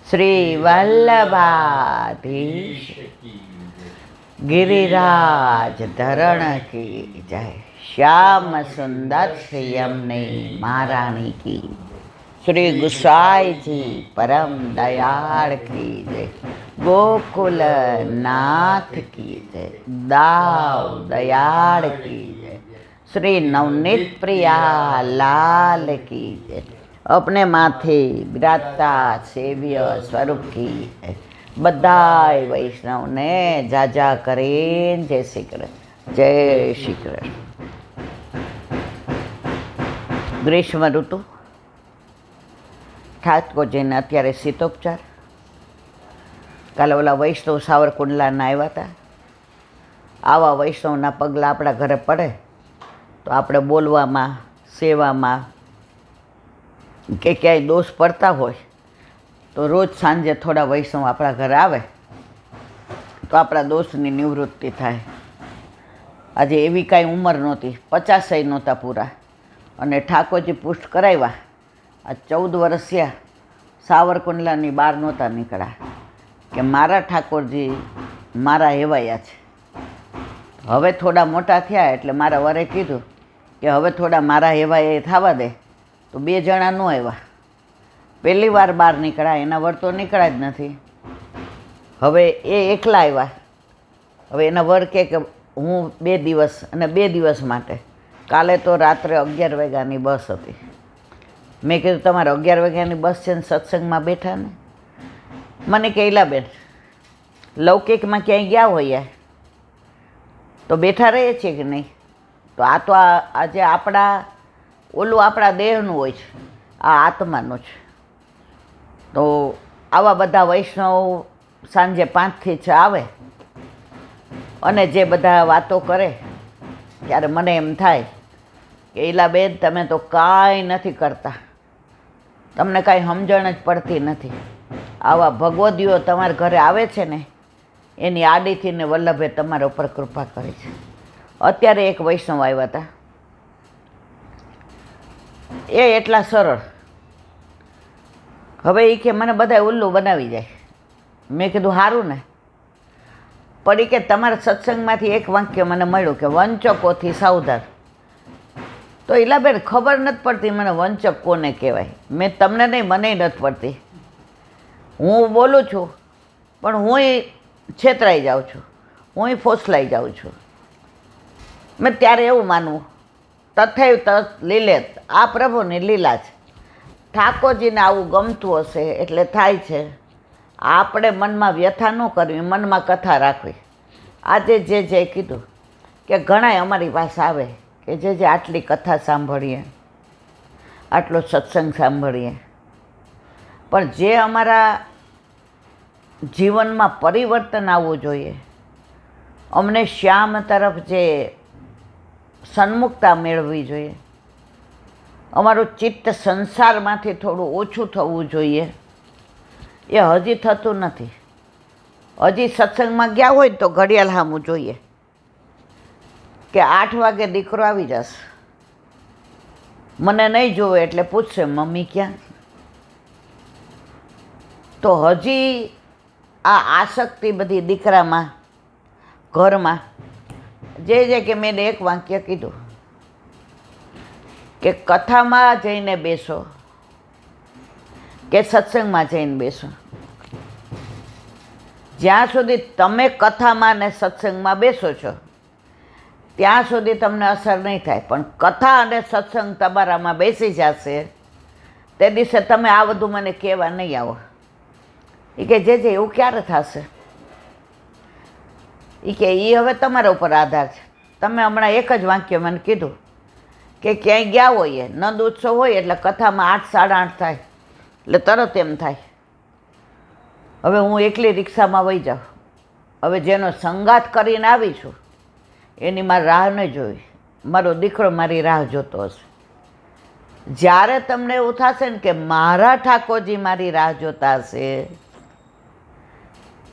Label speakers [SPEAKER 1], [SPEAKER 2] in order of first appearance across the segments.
[SPEAKER 1] શ્રી વલ્લભાધીશ गिरिराज धरण की जय। श्याम सुंदर श्रीयमने महारानी की। श्री गुसाई जी परम दयाल की जय। गोकुल नाथ की जय। दाव दयाल की जय। श्री नवनीत प्रिया लाल की जय। अपने माथे विराजता सेव्य स्वरूप की जय। बधाई वैष्णव ने जाजा करें जय श्री कृष्ण। जय श्री कृष्ण। ग्रीष्म ऋतु ઠાકોરજીને અત્યારે શીતોપચાર. કાલે ઓલા વૈષ્ણવ સાવરકુંડલાના આવ્યા હતા. આવા વૈષ્ણવના પગલાં આપણા ઘરે પડે તો આપણે બોલવામાં, સેવામાં કે ક્યાંય દોષ પડતા હોય તો રોજ સાંજે થોડા વૈષ્ણવ આપણા ઘરે આવે તો આપણા દોષની નિવૃત્તિ થાય. આજે એવી કાંઈ ઉંમર નહોતી, 50 નહોતા પૂરા, અને ઠાકોરજી પુષ્ટ કરાવ્યા. આ 14 વર્ષ થયા સાવરકુંડલાની બહાર નહોતા નીકળ્યા કે મારા ઠાકોરજી મારા હેવાયા છે. હવે થોડા મોટા થયા એટલે મારા વરે કીધું કે હવે થોડા મારા હેવાયા થવા દે. તો 2 જણા ન આવ્યા. પહેલી વાર બહાર નીકળ્યા, એના વર તો નીકળ્યા જ નથી. હવે એ એકલા આવ્યા. હવે એના વર કહે કે હું 2 દિવસ અને 2 દિવસ માટે. કાલે તો રાત્રે 11 વાગ્યાની બસ હતી. મેં કીધું તમારે 11 વાગ્યાની બસ છે ને સત્સંગમાં બેઠા ને? મને કહેલા બેન લૌકિકમાં ક્યાંય ગયા હોઈએ તો બેઠા રહીએ છીએ કે નહીં? તો આ તો આજે આપણા ઓલું આપણા દેહનું હોય છે, આ આત્માનું છે. તો આવા બધા વૈષ્ણવ સાંજે 5 થી 6 આવે અને જે બધા વાતો કરે ત્યારે મને એમ થાય કે એલા બેન તમે તો કાંઈ નથી કરતા, તમને કાંઈ સમજણ જ પડતી નથી. આવા ભગવદીઓ તમારા ઘરે આવે છે ને એની આડીથી ને વલ્લભે તમારા ઉપર કૃપા કરી છે. અત્યારે એક વૈષ્ણવ આવ્યા હતા, એ એટલા સરળ. હવે એ કે મને બધા ઉલ્લુ બનાવી જાય. મેં કીધું સારું ને. પડી કે તમારા સત્સંગમાંથી એક વાક્ય મને મળ્યું કે વંચકોથી સાવધાન. તો ઈલાબેન ખબર નથી પડતી મને વંચક કોને કહેવાય. મેં તમને નહીં, મને નથી પડતી. હું બોલું છું પણ હુંય છેતરાઈ જાઉં છું, હુંય ફોસલાઈ જાઉં છું. મેં ત્યારે એવું માનવું તથૈવ તત લીલેત, આ પ્રભુની લીલા છે. ઠાકોરજીને આવું ગમતું હશે એટલે થાય છે. આપણે મનમાં વ્યથા ન કરવી, મનમાં કથા રાખવી. આજે જે કીધું કે ઘણાય અમારી પાસે આવે કે જે આટલી કથા સાંભળીએ, આટલો સત્સંગ સાંભળીએ, પણ જે અમારા જીવનમાં પરિવર્તન આવવું જોઈએ, અમને શ્યામ તરફ જે સન્મુખતા મેળવવી જોઈએ, અમારું ચિત્ત સંસારમાંથી થોડું ઓછું થવું જોઈએ, એ હજી થતું નથી. હજી સત્સંગમાં ગયા હોય તો ઘડિયાળ સામું જોઈએ કે 8 વાગે દીકરો આવી જશે. મને નહીં જોવે એટલે પૂછશે મમ્મી ક્યાં? તો હજી આ આસક્તિ બધી દીકરામાં, ઘરમાં જે કે મેં એક વાક્ય કીધું કે કથામાં જઈને બેસો કે સત્સંગમાં જઈને બેસો, જ્યાં સુધી તમે કથામાં ને સત્સંગમાં બેસો છો ત્યાં સુધી તમને અસર નહીં થાય. પણ કથા અને સત્સંગ તમારામાં બેસી જશે તે દિવસે તમે આ બધું મને કહેવા નહીં આવો. એ કે જે એવું ક્યારે થશે? એ કે એ હવે તમારા ઉપર આધાર છે. તમે હમણાં એક જ વાક્ય મને કીધું કે ક્યાંય ગયા હોઈએ, નંદ ઉત્સવ હોય એટલે કથામાં 8, 8:30 થાય એટલે તરત એમ થાય હવે હું એકલી રિક્ષામાં વહી જાઉં. હવે જેનો સંગાત કરીને આવી છું એની મારી રાહ નહીં જોઈ, મારો દીકરો મારી રાહ જોતો હશે. જ્યારે તમને એવું થશે ને કે મારા ઠાકોરજી મારી રાહ જોતા હશે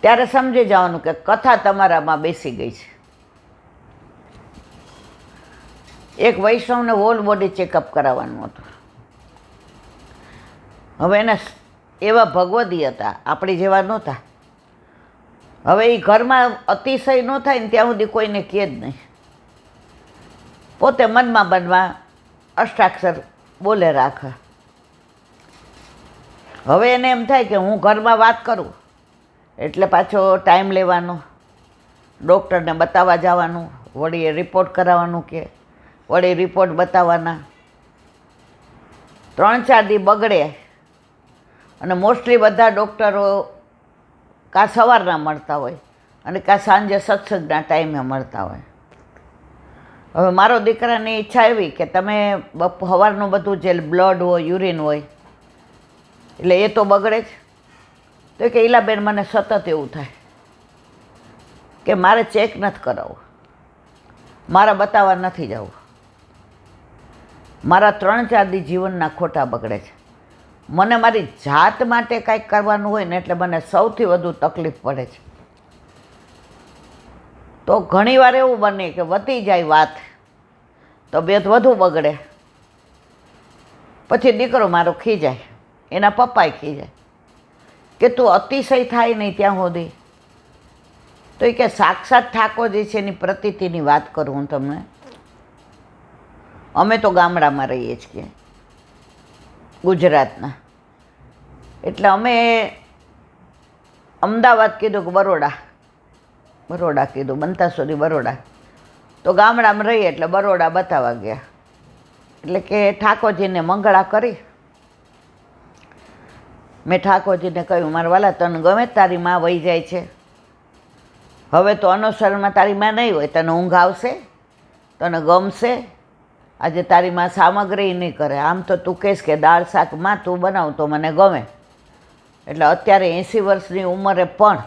[SPEAKER 1] ત્યારે સમજી જવાનું કે કથા તમારામાં બેસી ગઈ છે. એક વૈષ્ણવને હોલ બોડી ચેકઅપ કરાવવાનું હતું. હવે એને એવા ભગવદી હતા, આપણી જેવા નહોતા. હવે એ ઘરમાં અતિશય ન થાય ને ત્યાં સુધી કોઈને કહે જ નહીં. પોતે મનમાં મનમાં અષ્ટાક્ષર બોલે રાખે. હવે એને એમ થાય કે હું ઘરમાં વાત કરું એટલે પાછો ટાઈમ લેવાનો, ડૉક્ટરને બતાવવા જવાનું, વળી રિપોર્ટ કરાવવાનું, કે વળી રિપોર્ટ બતાવવાના. 3-4 દી બગડે. અને મોસ્ટલી બધા ડૉક્ટરો કાં સવારના મળતા હોય અને કાં સાંજે સત્સંગના ટાઈમે મળતા હોય. હવે મારો દીકરાની ઈચ્છા એવી કે તમે સવારનું બધું જે બ્લડ હોય, યુરિન હોય, એટલે એ તો બગડે જ. તો કે ઈલાબેન મને સતત એવું થાય કે મારે ચેક નથી કરાવવું, મારે બતાવવા નથી જવું. મારા 3-4 દી જીવનના ખોટા બગડે છે. મને મારી જાત માટે કાંઈક કરવાનું હોય ને એટલે મને સૌથી વધુ તકલીફ પડે છે. તો ઘણીવાર એવું બને કે વધી જાય વાત, તબિયત વધુ બગડે, પછી દીકરો મારો ખીજાય, એના પપ્પાએ ખીજાય કે તું અતિશય થાય નહીં ત્યાં સુધી. તો એ કે સાક્ષાત ઠાકોરજી છે એની પ્રતીતિની વાત કરું હું તમને. અમે તો ગામડામાં રહીએ છીએ ગુજરાતના, એટલે અમે અમદાવાદ કીધું કે બરોડા કીધું, બનતા સુધી બરોડા. તો ગામડામાં રહીએ એટલે બરોડા બતાવવા ગયા. એટલે કે ઠાકોરજીને મંગળા કરી. મેં ઠાકોરજીને કહ્યું, મારા વાલા તને ગમે તારી માં વહી જાય છે, હવે તો અનુસરણમાં તારી માં નહીં હોય, તને ઊંઘ આવશે, તને ગમશે. આજે તારી માં સામગ્રી નહીં કરે, આમ તો તું કહેશ કે દાળ શાક માં તું બનાવ તો મને ગમે. એટલે અત્યારે 80 વર્ષની ઉંમરે પણ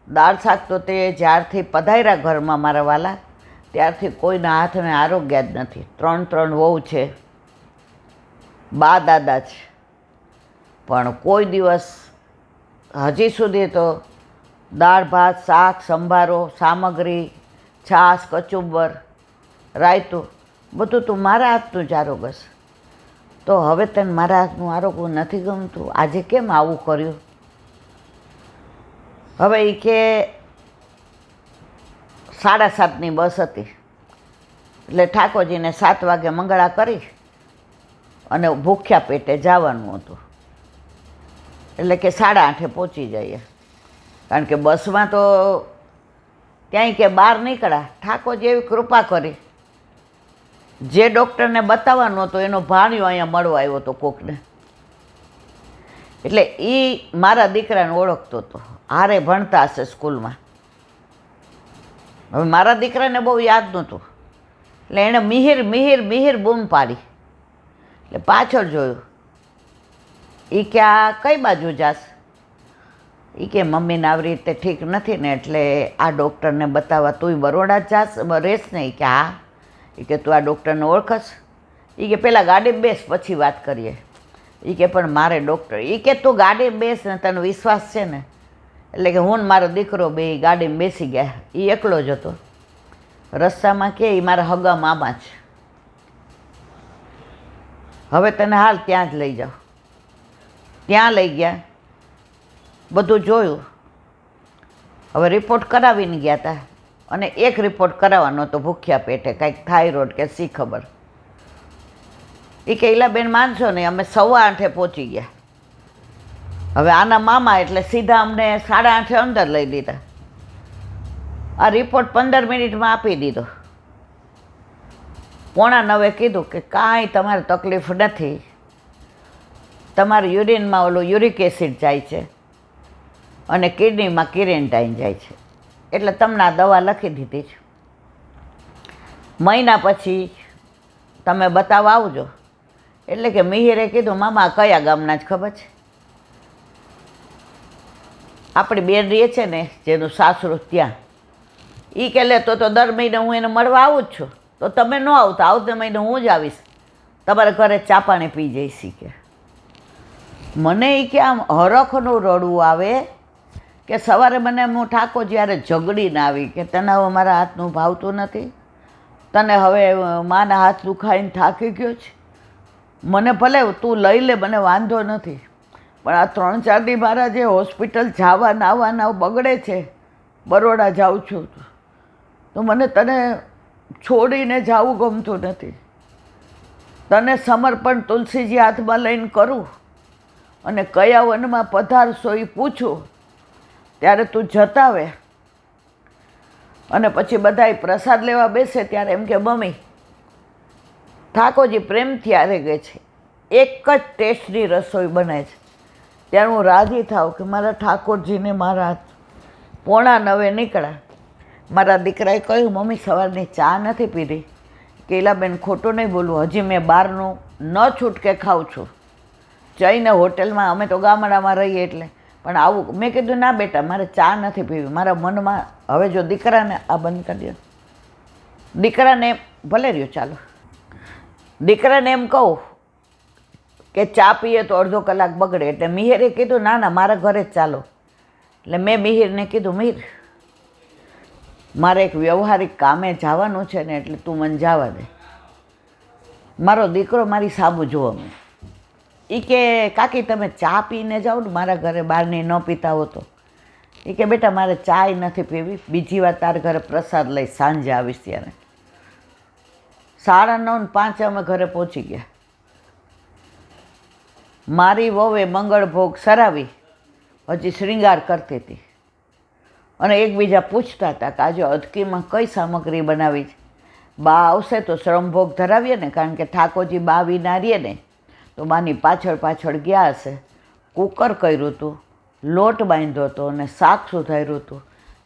[SPEAKER 1] દાળ શાક તો તે જ્યારથી પધાર્યા ઘરમાં મારા વાલા ત્યારથી કોઈના હાથને આરોગ્ય જ નથી. 3 વહુ છે, બા દાદા છે, પણ કોઈ દિવસ હજી સુધી તો દાળ ભાત શાક સંભારો સામગ્રી છાશ કચુંબર રાયતું બધું તું મારા હાથનું જ આરોગસ. તો હવે તને મારા હાથનું આરોગવું નથી ગમતું, આજે કેમ આવું કર્યું? હવે એ કે 7:30ની બસ હતી, એટલે ઠાકોરજીને 7 વાગે મંગળા કરી અને ભૂખ્યા પેટે જવાનું હતું. એટલે કે 8:30 પહોંચી જઈએ, કારણ કે બસમાં તો ક્યાંય કે બહાર નીકળ્યા. ઠાકોરજી એવી કૃપા કરી, જે ડૉક્ટરને બતાવવાનો હતો એનો ભાણિયો અહીંયા મળવા આવ્યો હતો કોકને. એટલે એ મારા દીકરાને ઓળખતો હતો, હારે ભણતા હશે સ્કૂલમાં. હવે મારા દીકરાને બહુ યાદ નહોતું, એટલે એણે મિહિર બૂમ પાડી. એટલે પાછળ જોયું. એ કે આ કઈ બાજુ જાસ? એ કે મમ્મીને આવી રીતે ઠીક નથી ને એટલે આ ડૉક્ટરને બતાવવા તુંય બરોડા જ જાસ રહેશ ને? એ કે હા. એ કે તું આ ડૉક્ટરને ઓળખસ? એ કે પહેલાં ગાડીમાં બેસ પછી વાત કરીએ. એ કે પણ મારે ડૉક્ટર. એ કે તું ગાડીમાં બેસ ને, તને વિશ્વાસ છે ને? એટલે કે હું ને મારો દીકરો બે ગાડીમાં બેસી ગયા. એ એકલો જ હતો. રસ્તામાં કે એ મારા હગા મામા છે, હવે તને હાલ ત્યાં જ લઈ જાઓ. ત્યાં લઈ ગયા, બધું જોયું. હવે રિપોર્ટ કરાવીને ગયા હતા અને એક રિપોર્ટ કરાવવાનો હતો ભૂખ્યા પેટે, કાંઈક થાઇરોઇડ કે શી ખબર. એ કે ઈલાબેન માનશો નહીં, અમે 8:15 પહોંચી ગયા. હવે આના મામા એટલે સીધા અમને 8:30 અંદર લઈ લીધા. આ રિપોર્ટ 15 મિનિટમાં આપી દીધો. 8:45 કીધું કે કાંઈ તમારે તકલીફ નથી, તમારા યુરિનમાં ઓલું યુરિક એસિડ જાય છે અને કિડનીમાં કિરેન્ટાઇન જાય છે, એટલે તમને આ દવા લખી દીધી છે. મહિના પછી તમે બતાવવા આવજો. એટલે કે મિહિરે કીધું, મામા કયા ગામના જ ખબર છે? આપણી બેન રહે છે ને જેનું સાસરું ત્યાં. એ કે લે તો દર મહિને હું એને મળવા આવું જ છું, તો તમે ન આવતા, આવતા મહિને હું જ આવીશ, તમારા ઘરે ચા પાણી પી જઈશ. કે મને એ કે આમ હરખનું રડવું આવે કે સવારે મને હું ઠાકોર જ્યારે ઝઘડીને આવી કે તને હવે મારા હાથનું ભાવતું નથી, તને હવે માના હાથ દુખાઈને થાકી ગયો છે, મને ભલે તું લઈ લે, મને વાંધો નથી, પણ આ 3-4 દી મારા જે હોસ્પિટલ જવા બગડે છે, બરોડા જાઉં છું તો મને તને છોડીને જવું ગમતું નથી. તને સમર્પણ તુલસીજી હાથમાં લઈને કરું અને કયા વનમાં પધારશો એ પૂછું, ત્યારે તું જતાવે અને પછી બધાય પ્રસાદ લેવા બેસે ત્યારે એમ કે મમ્મી ઠાકોરજી પ્રેમથી હારે ગઈ છે, એક જ ટેસ્ટની રસોઈ બને છે. ત્યારે હું રાજી થાવ કે મારા ઠાકોરજીને મારા 8:45 નીકળ્યા. મારા દીકરાએ કહ્યું મમ્મી સવારની ચા નથી પીધી. કેલાબેન ખોટું નહીં બોલવું, હજી મેં બહારનું ન છૂટકે ખાઉં છું. જઈને હોટલમાં, અમે તો ગામડામાં રહીએ એટલે, પણ આવું મેં કીધું ના બેટા મારે ચા નથી પીવી. મારા મનમાં હવે જો દીકરાને આ બંધ કરી દો, દીકરાને ભલે રહ્યો ચાલો, દીકરાને એમ કહું કે ચા પીએ તો અડધો કલાક બગડે, એટલે મિહિરે કીધું ના ના મારા ઘરે જ ચાલો. એટલે મેં મિહિરને કીધું મિહિર મારે એક વ્યવહારિક કામે જવાનું છે ને, એટલે તું મને જવા દે. મારો દીકરો મારી સામું જોવો મેં, એ કે કાકી તમે ચા પીને જાઓ ને મારા ઘરે, બહારની ન પીતા હો તો. એ કે બેટા મારે ચાય નથી પીવી, બીજી વાર તારા ઘરે પ્રસાદ લઈ સાંજે આવીશ ત્યારે. 9:30 ને 5 અમે ઘરે પહોંચી ગયા. મારી વહુએ મંગળભોગ સરાવી હજી શ્રૃંગાર કરતી હતી અને એકબીજા પૂછતા હતા કે આજે અદકીમાં કઈ સામગ્રી બનાવી છે. બા આવશે તો શ્રમભોગ ધરાવીએ ને, કારણ કે ઠાકોરજી બા વિના રહીએ ને તો બાની પાછળ પાછળ ગયા હશે. કુકર કર્યું હતું, લોટ બાંધ્યો હતો અને શાક સુધાર્યું હતું.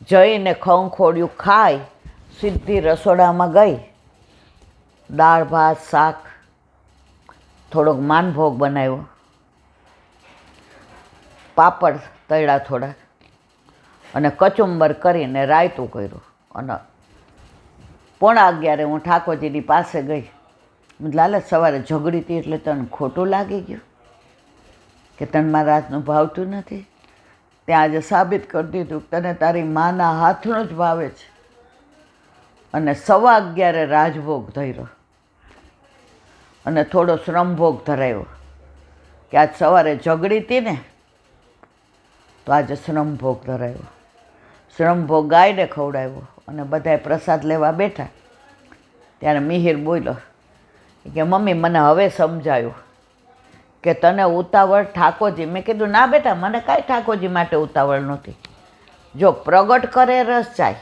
[SPEAKER 1] જઈને ખંખોડિયું ખાઈ સીધી રસોડામાં ગઈ. દાળ ભાત શાક, થોડોક માનભોગ બનાવ્યો, પાપડ તળ્યા થોડાક અને કચુંબર કરીને રાયતું કર્યું. અને 11:15 હું ઠાકોરજીની પાસે ગઈ. લાલે સવારે ઝઘડી હતી એટલે તને ખોટું લાગી ગયું કે તને મારા હાથનું ભાવતું નથી? ત્યાં આજે સાબિત કરી દીધું કે તને તારી માના હાથનું જ ભાવે છે. અને 11:15 રાજભોગ ધર્યો અને થોડો શ્રમભોગ ધરાવ્યો કે આજ સવારે ઝઘડી હતી ને તો આજે શ્રમભોગ ધરાવ્યો. શ્રમભોગ ગાયને ખવડાવ્યો અને બધાએ પ્રસાદ લેવા બેઠા. ત્યારે મિહિર બોલ્યો કે મમ્મી મને હવે સમજાયું કે તને ઉતાવળ ઠાકોરજી. મેં કીધું ના બેટા મને કાંઈ ઠાકોરજી માટે ઉતાવળ નહોતી. જો પ્રગટ કરે રસ ચાય,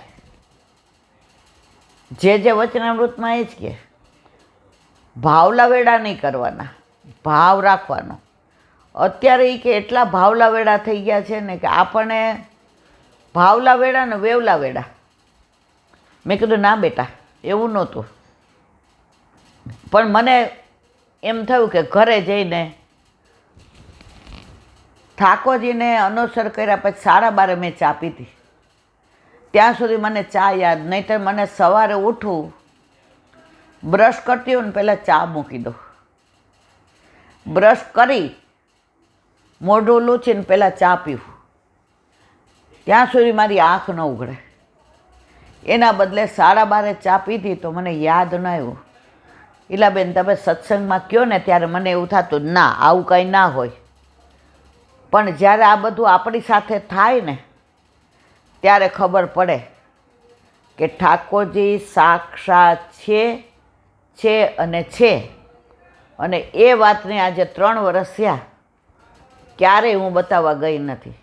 [SPEAKER 1] જે વચનામૃતમાં એ જ કે ભાવલાવેડા નહીં કરવાના, ભાવ રાખવાનો. અત્યારે એ કે એટલા ભાવલાવેડા થઈ ગયા છે ને કે આપણને ભાવલાવેડા ને વેવલાવેડા. મેં કીધું ના બેટા એવું નહોતું, પણ મને એમ થયું કે ઘરે જઈને ઠાકોરજીને અનુસર કર્યા પછી 12:30 મેં ચા પીધી. ત્યાં સુધી મને ચા યાદ નહીં. તો મને સવારે ઉઠું, બ્રશ કરતી હોય ને પહેલાં ચા મૂકી દો, બ્રશ કરી મોઢું લૂછીને પહેલાં ચા પીવું, ત્યાં સુધી મારી આંખ ન ઉઘડે. એના બદલે 12:30 ચા પીધી તો મને યાદ ન આવ્યું. ઈલાબેન તમે સત્સંગમાં કહો ને ત્યારે મને એવું થતું ના આવું કંઈ ના હોય, પણ જ્યારે આ બધું આપણી સાથે થાય ને ત્યારે ખબર પડે કે ઠાકોરજી સાક્ષાત છે અને છે. અને એ વાતને આજે 3 વર્ષ થયા ક્યારેય હું બતાવવા ગઈ નથી.